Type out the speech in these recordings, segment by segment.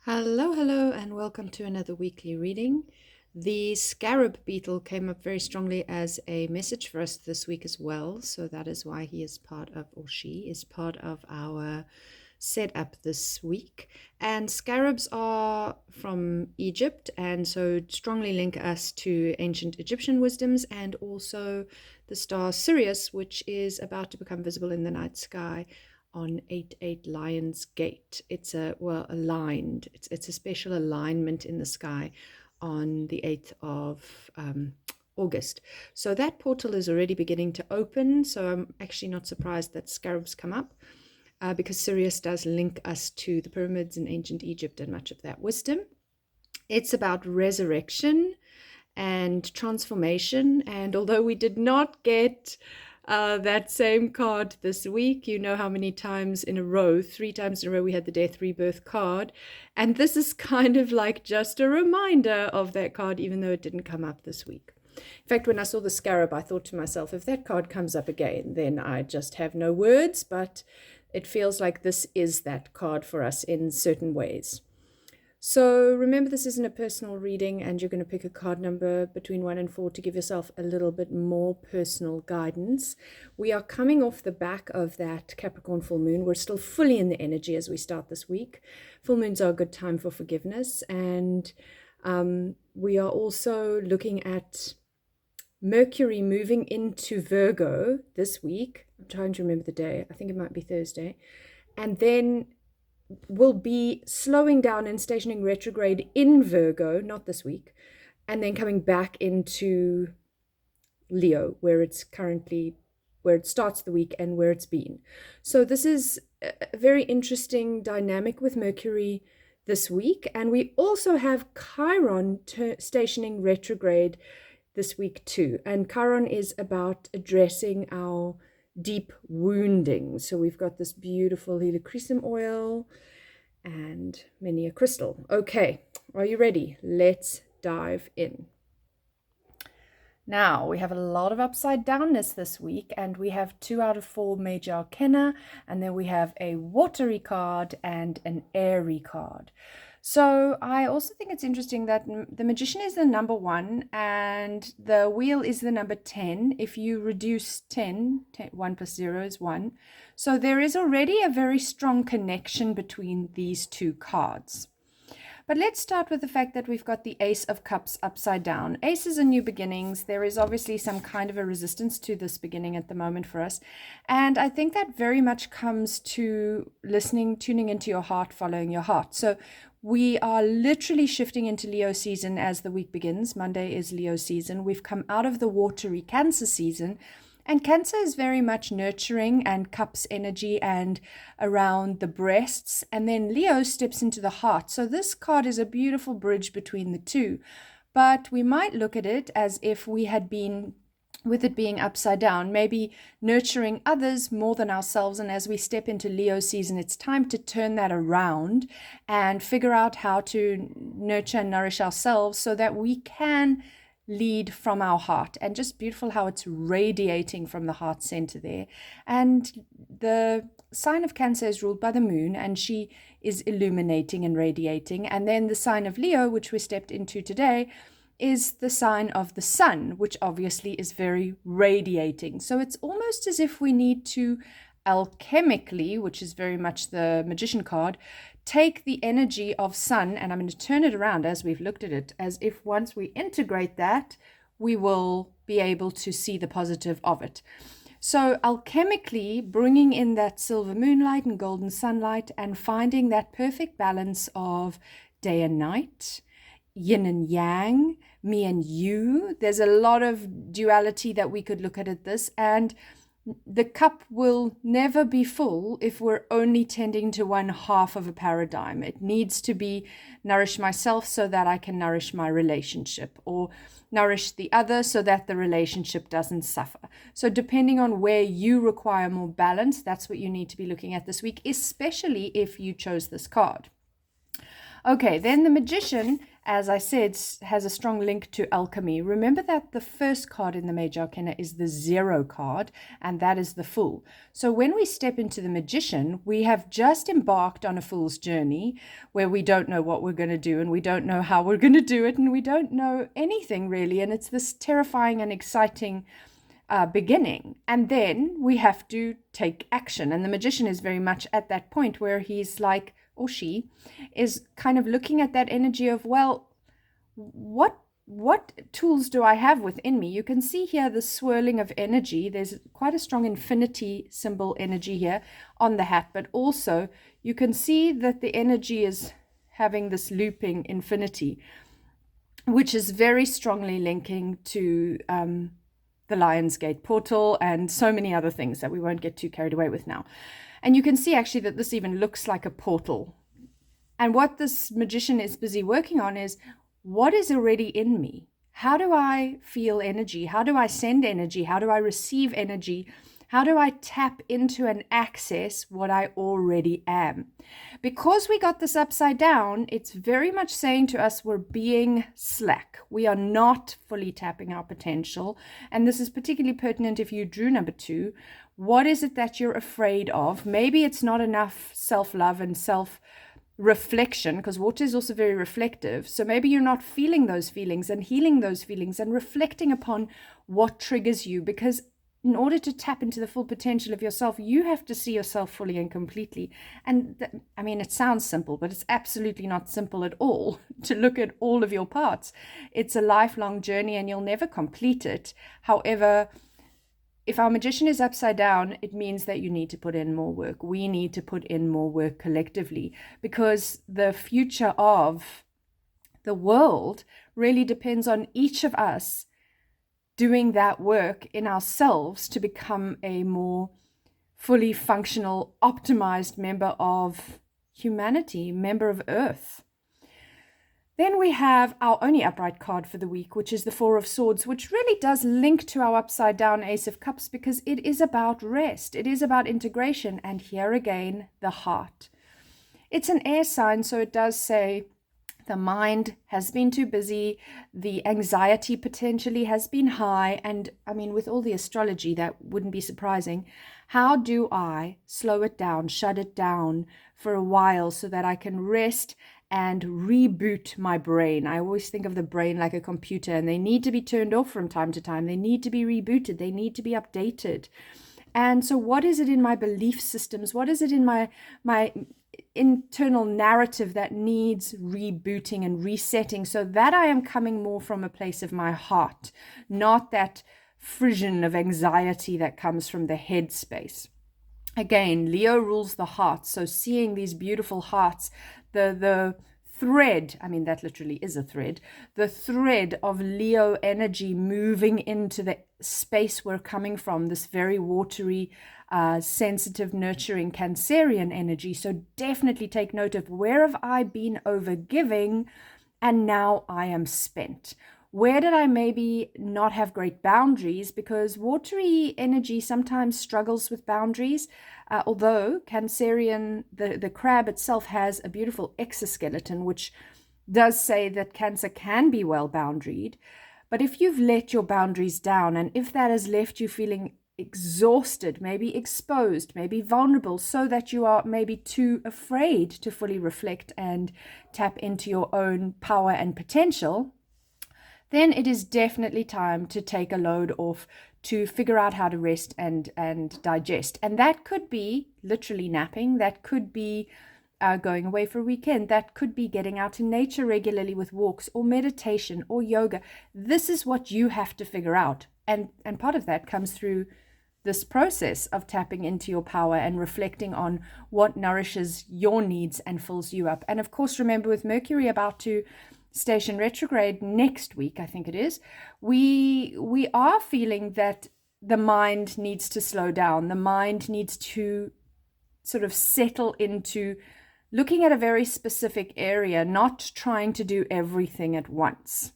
Hello, hello, and welcome to another weekly reading. The scarab beetle came up very strongly as a message for us this week as well, so that is why he is part of, or she is part of our setup this week. And scarabs are from Egypt, and so strongly link us to ancient Egyptian wisdoms and also the star Sirius, which is about to become visible in the night sky on 88 Lions Gate. It's aligned. It's a special alignment in the sky on the 8th of August. So that portal is already beginning to open. So I'm actually not surprised that scarabs come up because Sirius does link us to the pyramids in ancient Egypt and much of that wisdom. It's about resurrection and transformation. And although we did not get that same card this week, you know how many times in a row, 3 times in a row, we had the death rebirth card. And this is kind of like just a reminder of that card, even though it didn't come up this week. In fact, when I saw the scarab, I thought to myself, if that card comes up again, then I just have no words. But it feels like this is that card for us in certain ways. So remember, this isn't a personal reading, and you're going to pick a card number between 1 and 4 to give yourself a little bit more personal guidance. We are coming off the back of that Capricorn full moon. We're still fully in the energy as we start this week. Full moons are a good time for forgiveness, and we are also looking at Mercury moving into Virgo this week. I'm trying to remember the day. I think it might be Thursday. And then will be slowing down and stationing retrograde in Virgo, not this week, and then coming back into Leo, where it starts the week and where it's been. So this is a very interesting dynamic with Mercury this week. And we also have Chiron stationing retrograde this week too. And Chiron is about addressing our deep wounding. So we've got this beautiful helichrysum oil and many a crystal. Okay, are you ready? Let's dive in. Now, we have a lot of upside downness this week, and we have 2 out of 4 major arcana, and then we have a watery card and an airy card. So I also think it's interesting that the magician is the number 1 and the wheel is the number 10. If you reduce 10, 1 plus 0 is 1. So there is already a very strong connection between these 2 cards. But let's start with the fact that we've got the Ace of Cups upside down. Aces are new beginnings. There is obviously some kind of a resistance to this beginning at the moment for us. And I think that very much comes to listening, tuning into your heart, following your heart. So we are literally shifting into Leo season as the week begins. Monday is Leo season. We've come out of the watery Cancer season. And Cancer is very much nurturing and cups energy and around the breasts. And then Leo steps into the heart. So this card is a beautiful bridge between the two. But we might look at it as if we had been, with it being upside down, maybe nurturing others more than ourselves. And as we step into Leo season, it's time to turn that around and figure out how to nurture and nourish ourselves so that we can lead from our heart. And just beautiful how it's radiating from the heart center there. And the sign of Cancer is ruled by the moon, and she is illuminating and radiating. And then the sign of Leo, which we stepped into today, is the sign of the sun, which obviously is very radiating. So it's almost as if we need to alchemically, which is very much the magician card, take the energy of sun, and I'm going to turn it around as we've looked at it, as if once we integrate that, we will be able to see the positive of it. So alchemically bringing in that silver moonlight and golden sunlight and finding that perfect balance of day and night, yin and yang, me and you. There's a lot of duality that we could look at this, and the cup will never be full if we're only tending to one half of a paradigm. It needs to be nourish myself so that I can nourish my relationship, or nourish the other so that the relationship doesn't suffer. So depending on where you require more balance, that's what you need to be looking at this week, especially if you chose this card. Okay, then the magician, as I said, has a strong link to alchemy. Remember that the first card in the Major Arcana is the Zero card, and that is the Fool. So when we step into the magician, we have just embarked on a fool's journey where we don't know what we're going to do, and we don't know how we're going to do it, and we don't know anything really. And it's this terrifying and exciting beginning. And then we have to take action. And the magician is very much at that point where he's like, or she is kind of looking at that energy of, well, what tools do I have within me? You can see here the swirling of energy. There's quite a strong infinity symbol energy here on the hat, but also you can see that the energy is having this looping infinity, which is very strongly linking to the Lionsgate portal and so many other things that we won't get too carried away with now. And you can see actually that this even looks like a portal. And what this magician is busy working on is, what is already in me? How do I feel energy? How do I send energy? How do I receive energy? How do I tap into and access what I already am? Because we got this upside down, it's very much saying to us we're being slack. We are not fully tapping our potential. And this is particularly pertinent if you drew number 2. What is it that you're afraid of? Maybe it's not enough self-love and self-reflection, because water is also very reflective. So maybe you're not feeling those feelings and healing those feelings and reflecting upon what triggers you, because in order to tap into the full potential of yourself, you have to see yourself fully and completely. And I mean, it sounds simple, but it's absolutely not simple at all to look at all of your parts. It's a lifelong journey and you'll never complete it. However, if our magician is upside down, it means that you need to put in more work. We need to put in more work collectively, because the future of the world really depends on each of us doing that work in ourselves to become a more fully functional, optimized member of humanity, member of Earth. Then we have our only upright card for the week, which is the Four of Swords, which really does link to our upside down Ace of Cups, because it is about rest. It is about integration. And here again, the heart. It's an air sign, so it does say the mind has been too busy. The anxiety potentially has been high. And I mean, with all the astrology, that wouldn't be surprising. How do I slow it down, shut it down for a while so that I can rest and reboot my brain? I always think of the brain like a computer, and they need to be turned off from time to time. They need to be rebooted. They need to be updated. And so what is it in my belief systems? What is it in my internal narrative that needs rebooting and resetting, so that I am coming more from a place of my heart, not that frisson of anxiety that comes from the head space? Again, Leo rules the heart. So seeing these beautiful hearts, the thread, I mean, that literally is a thread, the thread of Leo energy moving into the space we're coming from, this very watery, sensitive, nurturing Cancerian energy. So definitely take note of, where have I been overgiving and now I am spent? Where did I maybe not have great boundaries? Because watery energy sometimes struggles with boundaries, although Cancerian, the crab itself has a beautiful exoskeleton, which does say that Cancer can be well boundaried. But if you've let your boundaries down, and if that has left you feeling exhausted, maybe exposed, maybe vulnerable, so that you are maybe too afraid to fully reflect and tap into your own power and potential, then it is definitely time to take a load off, to figure out how to rest and digest. And that could be literally napping. That could be going away for a weekend. That could be getting out in nature regularly with walks or meditation or yoga. This is what you have to figure out. And part of that comes through this process of tapping into your power and reflecting on what nourishes your needs and fills you up. And of course, remember, with Mercury about to station retrograde next week, I think it is, we are feeling that the mind needs to slow down. The mind needs to sort of settle into looking at a very specific area, not trying to do everything at once.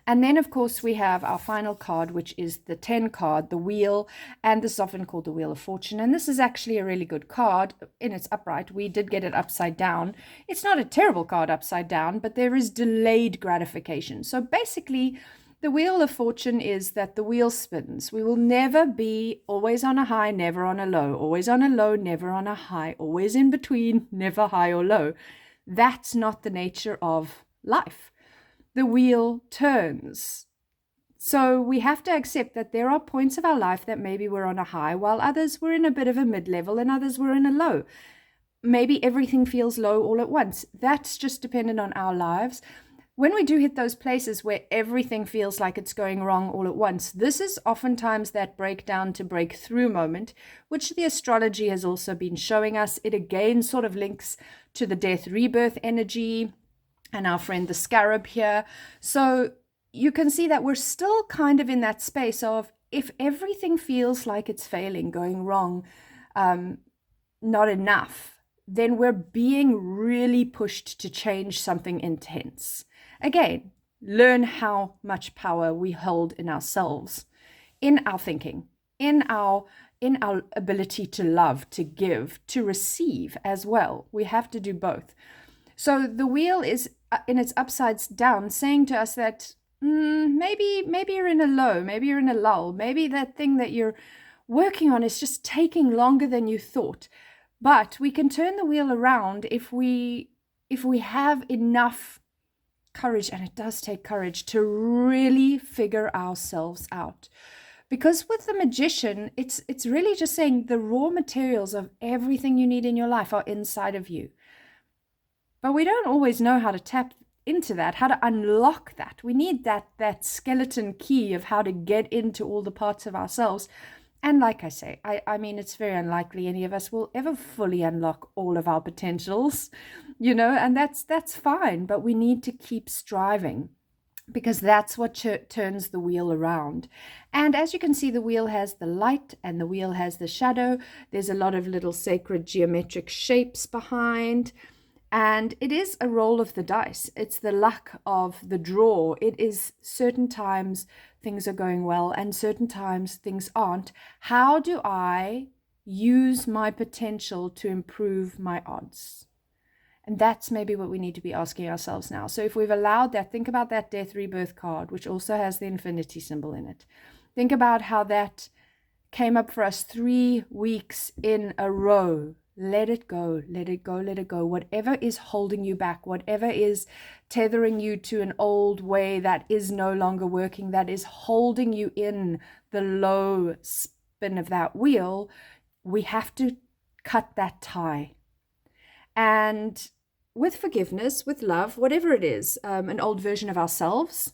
And then, of course, we have our final card, which is the 10 card, the wheel. And this is often called the Wheel of Fortune. And this is actually a really good card in its upright. We did get it upside down. It's not a terrible card upside down, but there is delayed gratification. So basically, the Wheel of Fortune is that the wheel spins. We will never be always on a high, never on a low, always on a low, never on a high, always in between, never high or low. That's not the nature of life. The wheel turns. So we have to accept that there are points of our life that maybe we're on a high, while others we're in a bit of a mid-level and others we're in a low. Maybe everything feels low all at once. That's just dependent on our lives. When we do hit those places where everything feels like it's going wrong all at once, this is oftentimes that breakdown to breakthrough moment, which the astrology has also been showing us. It again sort of links to the death rebirth energy and our friend the scarab here. So you can see that we're still kind of in that space of if everything feels like it's failing, going wrong, not enough, then we're being really pushed to change something intense. Again, learn how much power we hold in ourselves, in our thinking, in our ability to love, to give, to receive as well. We have to do both. So the wheel is in its upsides down, saying to us that maybe you're in a low, maybe you're in a lull, maybe that thing that you're working on is just taking longer than you thought. But we can turn the wheel around if we have enough courage, and it does take courage to really figure ourselves out. Because with the magician, it's really just saying the raw materials of everything you need in your life are inside of you. But we don't always know how to tap into that, how to unlock that. We need that skeleton key of how to get into all the parts of ourselves. And like I say, I mean, it's very unlikely any of us will ever fully unlock all of our potentials, and that's fine. But we need to keep striving, because that's what turns the wheel around. And as you can see, the wheel has the light and the wheel has the shadow. There's a lot of little sacred geometric shapes behind. And it is a roll of the dice. It's the luck of the draw. It is certain times things are going well and certain times things aren't. How do I use my potential to improve my odds? And that's maybe what we need to be asking ourselves now. So if we've allowed that, think about that death rebirth card, which also has the infinity symbol in it. Think about how that came up for us 3 weeks in a row. Let it go, let it go, let it go. Whatever is holding you back, whatever is tethering you to an old way that is no longer working, that is holding you in the low spin of that wheel, we have to cut that tie. And with forgiveness, with love, whatever it is, an old version of ourselves,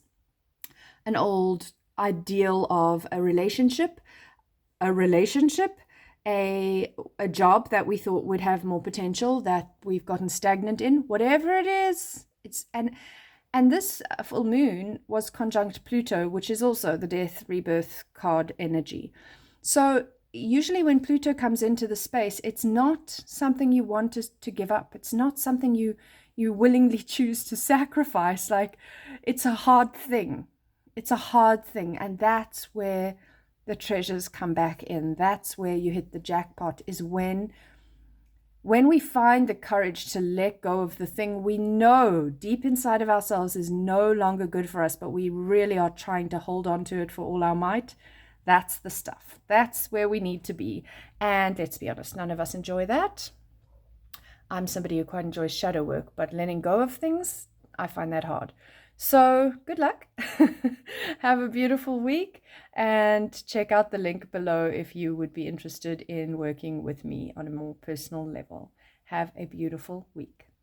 an old ideal of a relationship, a job that we thought would have more potential that we've gotten stagnant in, whatever it is. And this full moon was conjunct Pluto, which is also the death rebirth card energy. So usually when Pluto comes into the space, it's not something you want to give up. It's not something you willingly choose to sacrifice. Like, it's a hard thing. It's a hard thing. And that's where the treasures come back in. That's where you hit the jackpot, is when we find the courage to let go of the thing we know deep inside of ourselves is no longer good for us, but we really are trying to hold on to it for all our might. That's the stuff. That's where we need to be. And let's be honest, none of us enjoy that. I'm somebody who quite enjoys shadow work, but letting go of things, I find that hard. So good luck. Have a beautiful week, and check out the link below if you would be interested in working with me on a more personal level. Have a beautiful week.